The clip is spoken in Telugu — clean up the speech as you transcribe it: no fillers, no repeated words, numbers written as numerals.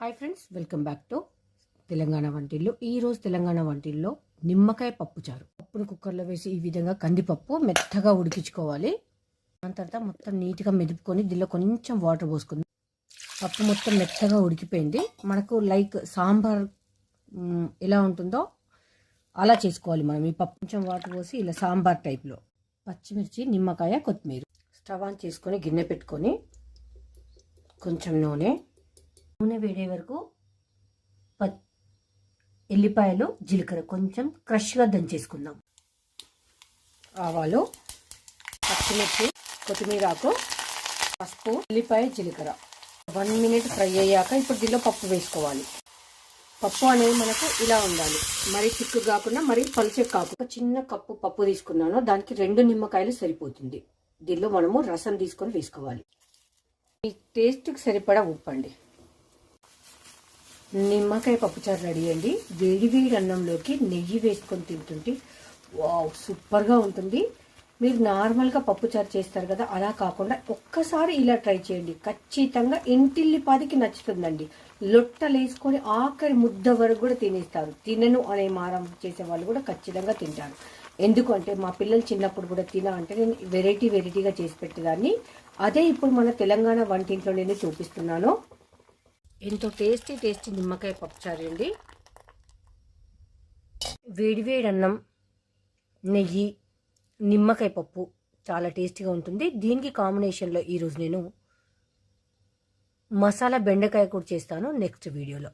Hi friends, welcome back to Telangana వంటిల్లు. ఈరోజు తెలంగాణ వంటిల్లో నిమ్మకాయ పప్పుచారు. పప్పును కుక్కర్లో వేసి ఈ విధంగా కందిపప్పు మెత్తగా ఉడికించుకోవాలి. దాని తర్వాత మొత్తం నీట్గా మెదుపుకొని దీనిలో కొంచెం వాటర్ పోసుకుంది. పప్పు మొత్తం మెత్తగా ఉడికిపోయింది. మనకు లైక్ సాంబార్ ఎలా ఉంటుందో అలా చేసుకోవాలి మనం. ఈ పప్పు కొంచెం వాటర్ పోసి ఇలా సాంబార్ టైప్లో పచ్చిమిర్చి, నిమ్మకాయ, కొత్తిమీర. స్టవ్ ఆన్ చేసుకొని గిన్నె పెట్టుకొని కొంచెం నూనె వేడే వరకు ఎల్లిపాయలు, జీలకర్ర కొంచెం క్రష్గా దంచేసుకుందాం. ఆవాలు, పచ్చిమిర్చి, కొత్తిమీర ఆకు, పసుపు, ఎల్లిపాయ, జీలకర్ర 1 మినిట్ ఫ్రై అయ్యాక ఇప్పుడు దీనిలో పప్పు వేసుకోవాలి. పప్పు అనేది మనకు ఇలా ఉండాలి, మరీ చిక్కు కాకుండా మరీ పలుచే కాకుండా. చిన్న కప్పు పప్పు తీసుకున్నాను, దానికి 2 నిమ్మకాయలు సరిపోతుంది. దీనిలో మనము రసం తీసుకొని వేసుకోవాలి. ఈ టేస్ట్కి సరిపడా ఉప్పండి. నిమ్మకాయ పప్పుచారు రెడీ అండి. వేడి వేడి అన్నంలోకి నెయ్యి వేసుకొని తింటుంటే వావ్ సూపర్గా ఉంటుంది. మీరు నార్మల్గా పప్పుచారు చేస్తారు కదా, అలా కాకుండా ఒక్కసారి ఇలా ట్రై చేయండి. ఖచ్చితంగా ఇంటిల్లిపాదికి నచ్చుతుందండి. లొట్టలు వేసుకొని ఆఖరి ముద్ద వరకు కూడా తినేస్తారు. తినను అనే మారం చేసే వాళ్ళు కూడా ఖచ్చితంగా తింటారు. ఎందుకంటే మా పిల్లలు చిన్నప్పుడు కూడా అంటే నేను వెరైటీగా చేసి పెట్టేదాన్ని. అదే ఇప్పుడు మన తెలంగాణ వంటింట్లో నేను చూపిస్తున్నాను. ఎంతో టేస్టీ నిమ్మకాయ పప్పుచారు అండి. వేడివేడి అన్నం, నెయ్యి, నిమ్మకాయ పప్పు చాలా టేస్టీగా ఉంటుంది. దీనికి కాంబినేషన్లో ఈరోజు నేను మసాలా బెండకాయ కూడా చేస్తాను నెక్స్ట్ వీడియోలో.